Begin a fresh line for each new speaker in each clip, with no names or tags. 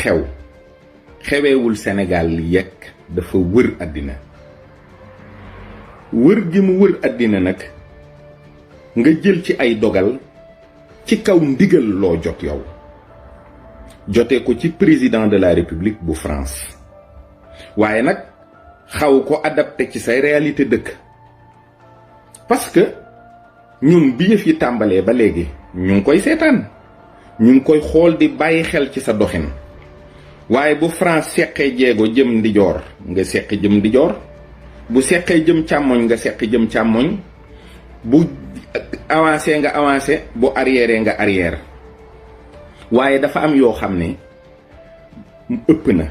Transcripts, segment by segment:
xew xeweewul Sénégal yekk dafa wër àddina. wër gi mu wër àddina nag nga jël ci ay dogal ci kaw ndigal loo jot yow jotee ko ci président de la République bu France waaye nag xaw ko adapté ci say réalité dëkk parce que ñun bi yëf yi tàmbalee ba léegi ñu ngi koy seetaan ñu ngi koy xool di bàyyi xel ci sa doxin waaye bu France seqee jéego jëm ndijoor nga seqi jëm ndijoor bu seqee jëm càmmoñ nga seqi jëm càmmoñ bu avancé nga avancé bu arrière nga arrière waaye dafa am yoo xam ne ëpp na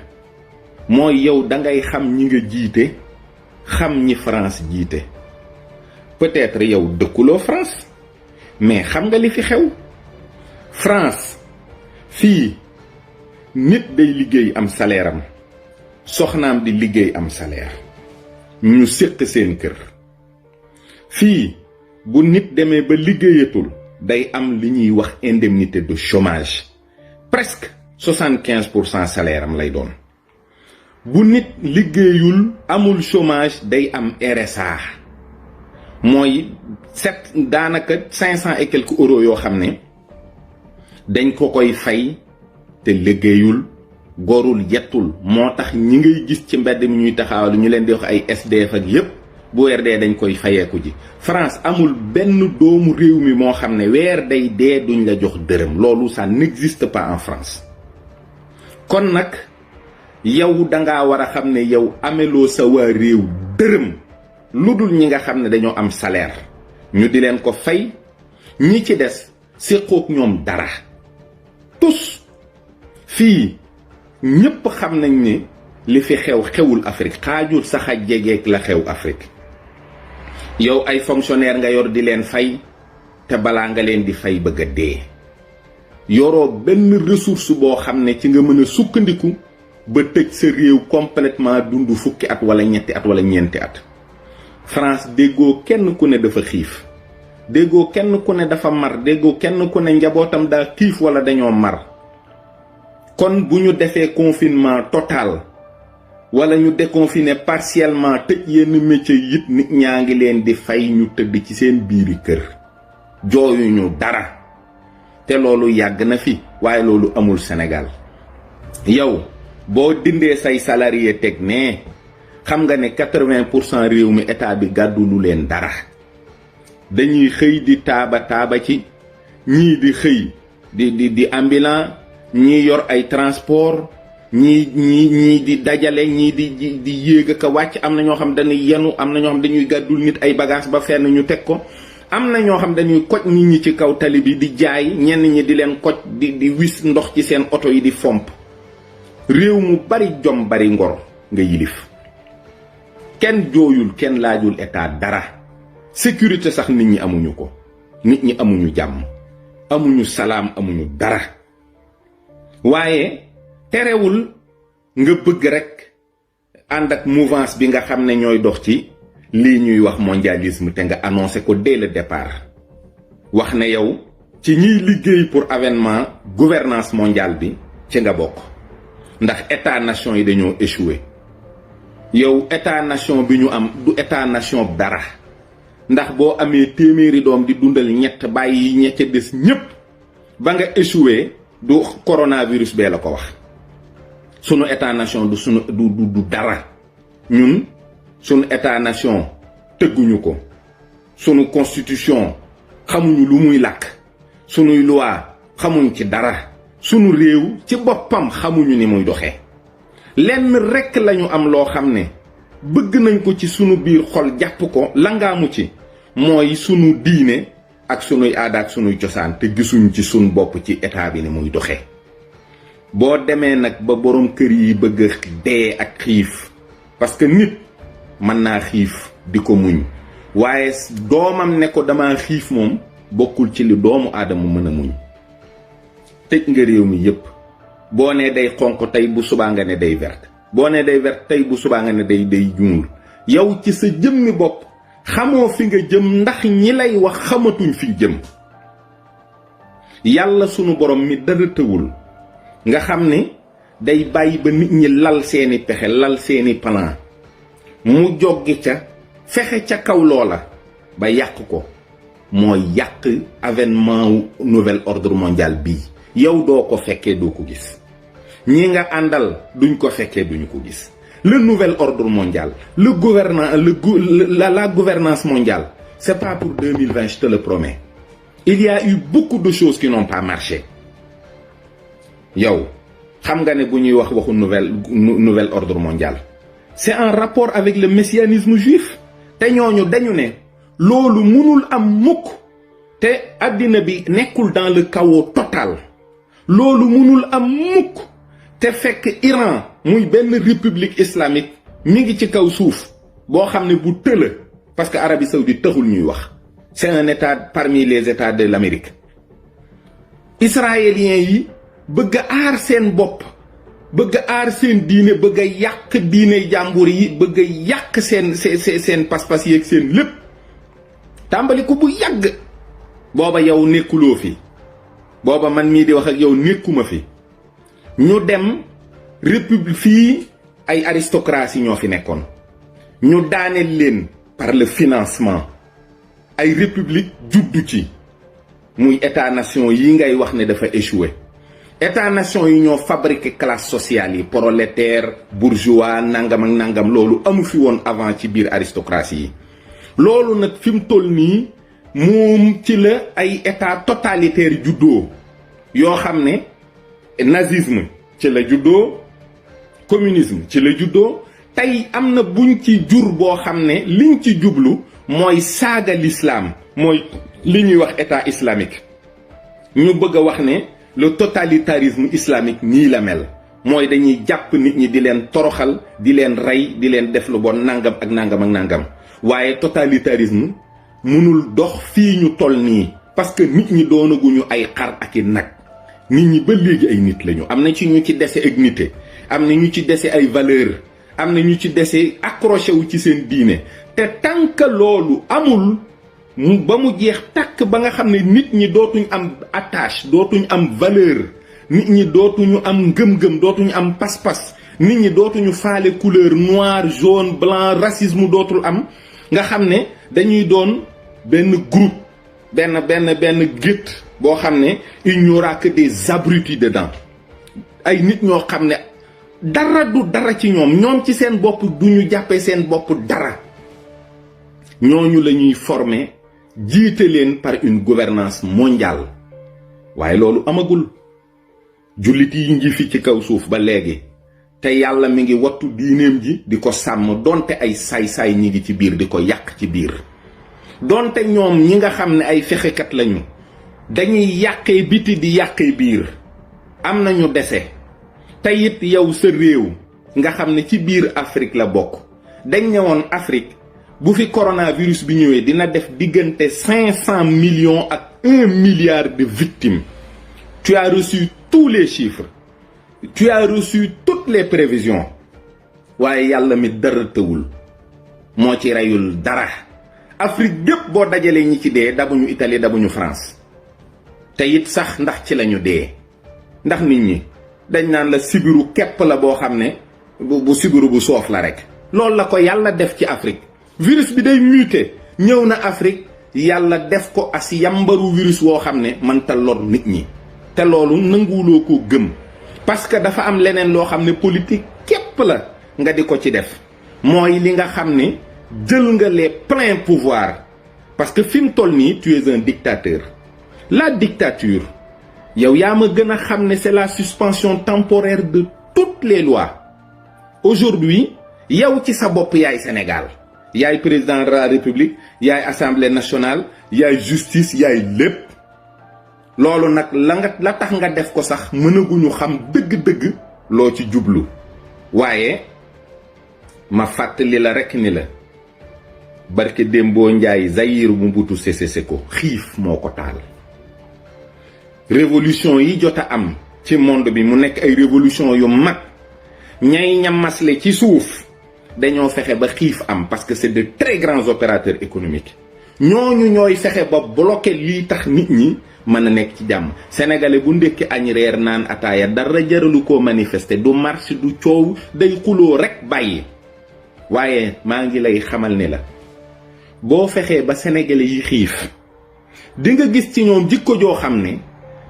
mooy yow dangay xam ñi nga jiite xam ñi France jiite peut-être yow dëkkuloo France mais xam nga li fi xew France fii nit day liggéey am salaire am soxnaam di liggéey am salaire ñu séq seen kër fii bu nit demee ba liggéeyatul day am li ñuy wax indemnité de chômage presque 75% salaire am lay doon bu nit liggéeyul amul chômage day am RSA mooy daanaka 500 et quelques euros yoo xam ne dañ ko koy fay te liggéeyul gorul yettul moo tax ñi ngay gis ci mbedd mi ñuy taxawal ñu leen di wax ay SDF ak yépp bu weer dee dañ koy fayeeku ji France amul benn doomu réew mi moo xam ne weer day dee duñ la jox dërëm loolu ça n'existe pas en France kon nag yow dangaa war a xam ne yow ameloo sa waa réew dërëm lu dul ñi nga xam ne dañoo am salaire ñu di leen ko fay ñi ci des séqook ñoom dara tous fii ñépp xam nañ ne li fi xewul Afrique xaajul sax a jegeek la xew Afrique yow ay fonctionnaire nga yor di leen fay te balaa nga leen di fay bëgg a dee yoroo benn ressource boo xam ne ci nga mën a sukkandiku ba tëj sa réew complètement dund fukki at wala ñetti at wala ñeenti at France déggoo kenn ku ne dafa xiif déggoo kenn ku ne dafa mar déggoo kenn ku ne njabootam daa xiif wala dañoo mar kon bu ñu defee confinement total wala ñu déconfiné partiellement tëj yenn métier yit nit ñaa ngi leen di fay ñu tëdd ci seen biiri kër jooyuñu dara te loolu yàgg na fi waaye loolu amul Sénégal yow boo dindee say salarié teg ne xam nga ne 80% réew mi état bi gàddu lu leen dara dañuy xëy di taaba ci ñii di xëy di ambulant ñii yor ay transport ñii di dajale ñii di yéeg ak a wàcc am na ñoo xam dañuy yenu am na ñoo xam dañuy gàddul nit ay bagage ba fenn ñu teg ko am na ñoo xam dañuy koj nit ñi ci kaw tali bi di jaay ñenn ñi di leen koj di wis ndox ci seen oto yi di fomp réew mu bari jom bari ngor nga yilif kenn jooyul kenn laajul état dara sécurité sax nit ñi amuñu ko nit ñi amuñu jàmm amuñu salaam amuñu dara waaye terewul nga bëgg rekk ànd ak mouvance bi nga xam ne ñooy dox ci lii ñuy wax mondialisme te nga annoncé ko dès le départ wax ne yow ci ñiy liggéey pour avènement gouvernance mondiale bi ci nga bokk ndax état nation yi dañoo échoué yow état nation bi ñu am du état nation dara ndax boo amee téeméeri doom di dundal ñett bàyyi ñett des ñépp ba nga échoué du coronavirus bee la ko wax sunu état nation du dara ñun sunu état nation tëgguñu ko sunu constitution xamuñu lu muy làkk sunuy loi xamuñ ci dara sunu réew ci boppam xamuñu ni muy doxee lenn rekk lañu am loo xam ne bëgg nañ ko ci sunu biir xol jàpp ko langaamu ci mooy sunu diine ak sunuy aada ak sunuy cosaan te gisuñ ci sunu bopp ci état bi ni muy doxee boo demee nag ba borom kër yi bëgg a dee ak xiif parce que nit mën naa xiif di ko muñ waaye doomam ne ko dama xiif moom bokkul ci li doomu aadama mën a muñ tëj nga réew mi yépp boo nee day xonq tey bu subaa nga ne day vert boo nee day vert tey bu subaa nga ne day ñuul yow ci sa jëmmi bopp xamoo fi nga jëm ndax ñi lay wax xamatuñ fi jëm yàlla sunu borom mi dara tëwul nga xam ni day bàyyi ba nit ñi lal seeni pexe lal seeni plan mu joggi ca fexe ca kaw loola ba yàq ko mooy yàq avènement nouvel ordre mondial bii yow doo ko fekkee doo ko gis ñi nga àndal duñ ko fekkee duñu ko gis le nouvel ordre mondial la gouvernance mondiale c'est pas pour 2020, je te le promets. Il y a eu beaucoup de choses qui n'ont pas marché yow xam nga ne bu ñuy wax waxu nouvel ordre mondial c'est en rapport avec le messianisme juif te ñooñu dañu ne loolu mënul am mukk te àddina bi nekkul dans le chaos total loolu mënul am mukk te fekk Iran muy benn république islamique mi ngi ci kaw suuf boo xam ne bu tëla parce que Arabie Saoudite taxul ñuy wax c'est un état parmi les états de l'Amérique israéliens yi bëgg a aar seen bopp bëgg a aar seen diine bëgg a yàq diine jàmbur yi bëgg a yàq seen pas-pas yi ak seen lépp tàmbali ko bu yàgg booba yow nekkuloo fi booba man mii di wax ak yow nekkuma fi ñu dem république fii ay aristocratie ñoo fi nekkoon ñu daaneel leen par le financement ay république juddu ci muy état nation yi ngay wax ne dafa échoué état nation yi ñoo fabriqué classe sociale yi prolétaire bourgeois nangam ak nangam loolu amu fi woon avant ci biir aristocratie yi loolu nag fi mu toll nii moom ci la ay état totalitaire juddoo yoo xam ne nazisme ci la juddoo communisme ci la juddoo tey am na buñ ci jur boo xam ne liñ ci jublu mooy saaga l'islam mooy li ñuy wax état islamique ñu bëgg a wax ne le totalitarisme islamique nii la mel mooy dañuy jàpp nit ñi di leen toroxal di leen rey di leen def lu bon nangam ak nangam ak nangam waaye totalitarisme mënul dox fii ñu toll nii parce que nit ñi doonaguñu ay xar ak i nag nit ñi ba léegi ay nit lañu am na ci ñu ci dese ak nité am na ñu ci dese ay valeur am na ñu ci dese accroché wu ci seen diine te tant que loolu amul ba mu jeex takk ba nga xam ne nit ñi dootuñ am attache dootuñ am valeur nit ñi dootuñu am ngëm-ngëm dootuñu am pas-pas nit ñi dootuñu faale couleur noir jaune blanc racisme dootul am nga xam ne dañuy doon benn groupe benn gétt boo xam ne il n'y aura que des abrutis dedans ay nit ñoo xam ne dara du dara ci ñoom ci seen bopp duñu jàppee seen bopp dara ñooñu la ñuy former jiite leen par une gouvernance mondiale waaye loolu amagul jullit yi ngi fi ci kaw suuf ba léegi te yàlla mi ngi wattu diineem ji di ko sàmm donte ay saay-saay ñi ngi ci biir di ko yàq ci biir donte ñoom ñi nga xam ne ay fexekat lañu dañuy yàqee biti di yàqee biir am nañu dese te it yow sa réew nga xam ne ci biir Afrique la bokk dañ ne woon Afrique bu fi coronavirus bi ñëwee dina def diggante 500 millions ak 1 milliard de victimes tu as reçu tous les chiffres tu as reçu toutes les prévisions waaye yàlla mi dara tëwul moo ci reyul dara Afrique gépp boo dajalee ñi ci dee dabuñu Italie dabuñu France te it sax ndax ci lañu dee ndax nit ñi dañ naan la sibiru képp la boo xam ne bu sibiru bu soof la rek loolu la ko yàlla def ci Afrique virus bi day muté ñëw na Afrique yàlla def ko as yambaru virus woo xam ne mënta lor nit ñi te loolu nanguwuloo ko gëm parce que dafa am leneen loo xam ne politique képp la nga di ko ci def mooy li nga xam ne jël nga les pleins pouvoirs parce que fi mu toll nii tu es un dictateur la dictature yow yaa ma gën a xam ne c'est la suspension temporaire de toutes les lois aujourd'hui yow ci sa bopp yaay Sénégal yaay président de la République yaay assemblée nationale yaay justice yaay lépp loolu nag la tax nga def ko sax mënaguñu xam dëgg-dëgg loo ci jublu waaye ma fàttali la rekk ni la barke Dembo Njaay Zaïre Mobutu Sese Seko xiif moo ko taal révolution yi jot a am ci monde bi mu nekk ay révolution yu mag ñay ñamasle ci suuf dañoo fexe ba xiif am parce que c'est de très grands opérateurs économiques ñooñu ñooy fexe ba bloquer lii tax nit ñi mën a nekk ci jàmm. sénégalais bu ndékki añ reer naan ataaya dara jaralu koo manifester, du marche du coow, day xuloo rek bàyyi. waaye maa ngi lay xamal ni la boo fexee ba sénégalais yi xiif di nga gis ci ñoom jikko joo xam ne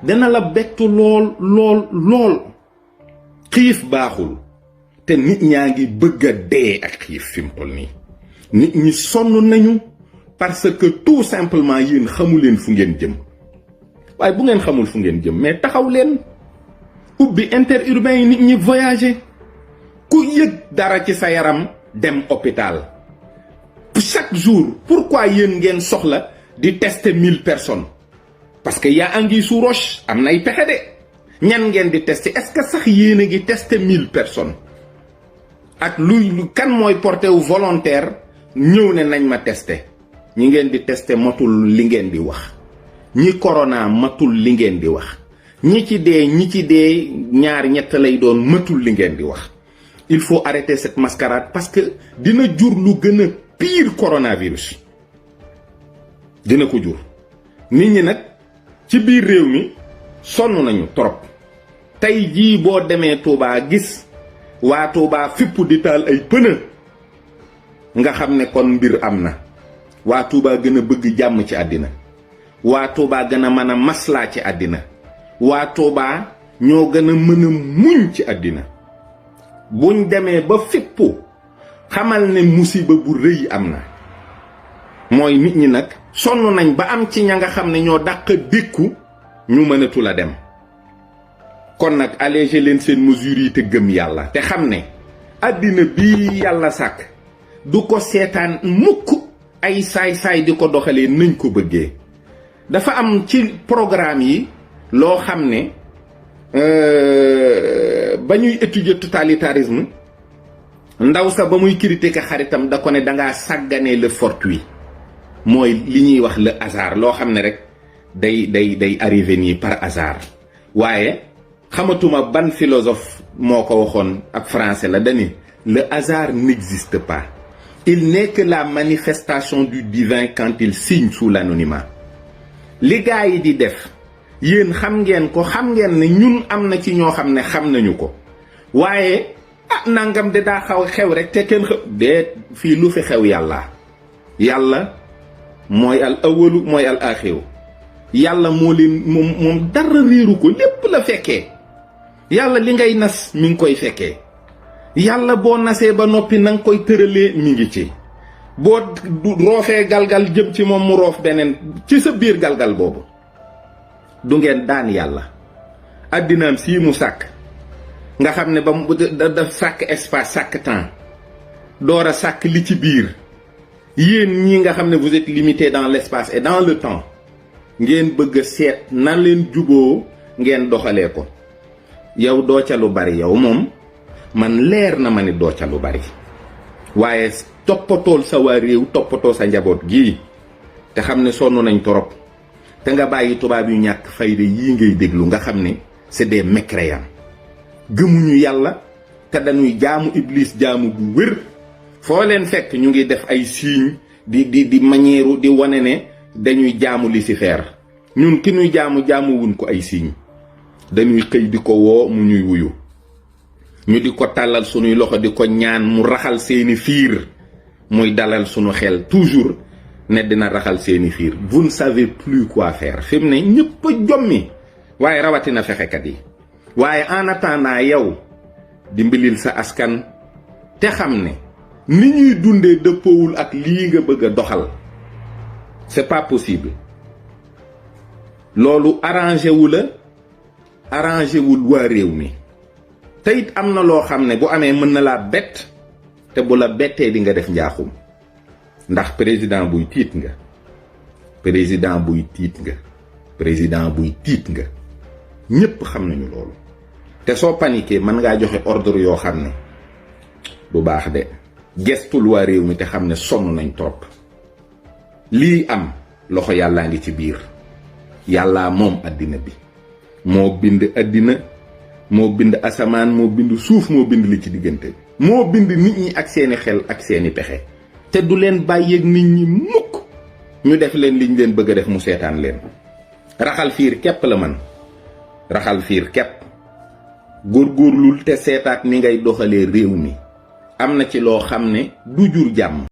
dana la bettu lool lool lool. xiif baaxul te nit ñaa ngi bëgg a dee ak xiif fi mu toll nii. nit ñi sonn nañu parce que tout simplement yéen xamu leen fu ngeen jëm. waaye bu ngeen xamul fu ngeen jëm mais taxaw leen ubbi interurbain yi nit ñi voyager. ku yëg dara ci sa yaram dem hôpital. chaque jour pourquoi yéen ngeen soxla di tester 1000 personnes? parce que yaa anguille sous roche, am na ay pexe de. ñan ngeen di tester? est-ce que sax yéen a ngi tester 1000 personnes? ak lu kan mooy porté wu volontaire ñëw ne nañ ma tester. ñi ngeen di tester matul li ngeen di wax. ñi corona matul li ngeen di wax. ñi ci dee ñaar ñett lay doon matul li ngeen di wax. il faut arrêter cette mascarade parce que dina jur lu gën a pire coronavirus. dina ko jur. nit ñi nag ci biir réew mi sonn nañu trop. tey jii boo demee Touba gis waa Touba fipp di taal ay pneu nga xam ne kon mbir am na. waa Touba gën a bëgg jàmm ci àddina. waa Touba gën a mën a maslaa ci àddina. waa Touba ñoo gën a mën a muñ ci àddina. buñ demee ba fippu xamal ne musiba bu rëy am na. mooy nit ñi nag sonn nañ ba am ci ña nga xam ne ñoo dàq dékku ñu mënatu la dem. kon nag alléger leen seen mesures yi te gëm yàlla te xam ne àddina bii yàlla sàkk du ko seetaan mukk ay saay-saay di ko doxalee nañ ko bëggee. dafa am ci programme yi loo xam ne ba ñuy étudier totalitarisme ndaw sa ba muy critiquer xaritam da ko ne dangaa sàgganee le fortuit. mooy li ñuy wax le hasard loo xam ne rek day arrivé nii par hasard. waaye xamatuma ban philosophe moo ko waxoon ak français la dani le hasard n'existe pas. il n'est que la manifestation du divin quand il signe sous l'anonymat. li gaa yi di def yéen xam ngeen ko, xam ngeen ne ñun am na ci ñoo xam ne xam nañu ko. waaye nangam de daa xew rek te kenn de fii lu fi xew yàlla mooy al awalu mooy al axiru. yàlla moo leen moom dara réeru ko, lépp la fekkee. yàlla li ngay nas mi ngi koy fekkee. yàlla boo nasee ba noppi na nga koy tëralee mi ngi ci. boo roofee galgal jëm ci moom mu roof beneen ci sa biir galgal boobu. du ngeen daan yàlla. addinaam sii mu sàkk nga xam ne ba mu da sàkk espace sàkk temps door a sàkk li ci biir. yéen ñi nga xam ne vous êtes limité dans l'espace et dans le temps ngeen bëgg a seet nan leen juboo ngeen doxalee ko. yow doo ca lu bari, yow moom man leer na ma ni doo ca lu bari. waaye toppatool sa waa réew, toppatoo sa njaboot gii te xam ne sonn nañ torop. te nga bàyyi tubaab yu ñàkk fayda yii ngay déglu nga xam ne c'est des mécréants. gëmuñu yàlla te dañuy jaamu iblis jaamu bu wér. foo leen fekk ñu ngi def ay signes di manière di wane ne dañuy jaamu Lucifer. ñun ki ñuy jaamu wuñ ko ay signes. dañuy xëy di ko woo mu ñuy wuyu. ñu di ko tàllal sunuy loxo di ko ñaan mu raxal seeni fiir. muy dalal sunu xel toujours ne dina raxal seeni fiir. vous ne savez plus quoi faire. fi mu ne ñëpp a jommi. waaye rawatina fexekat yi. waaye en attendant yow dimbalil sa askan te xam ne ni ñuy dundee dëppoowul ak lii nga bëgg a doxal. c'est pas possible. loolu arrangé wu la arrangé wul waa réew mi. te it am na loo xam ne bu amee mën na laa bett te bu la bettee di nga def njaaxum. ndax président buy tiit nga. président buy tiit nga. président buy tiit nga. ñépp xam nañu loolu. te soo paniqué mën ngaa joxe ordre yoo xam ne du baax de. gestul waa réew mi te xam ne sonn nañ trop. lii am loxo yàllaa ngi ci biir. yàllaa moom àddina bi. moo bind àddina, moo bind asamaan, moo bind suuf, moo bind li ci diggante bi. moo bind nit ñi ak seeni xel ak seeni pexe. te du leen bàyyeeg nit ñi mukk ñu def leen liñ leen bëgg a def mu seetaan leen. raxal fiir képp la man raxal fiir képp góorgóorlul te seetaat ni ngay doxalee réew mi am na ci loo xam ne du jur jàmm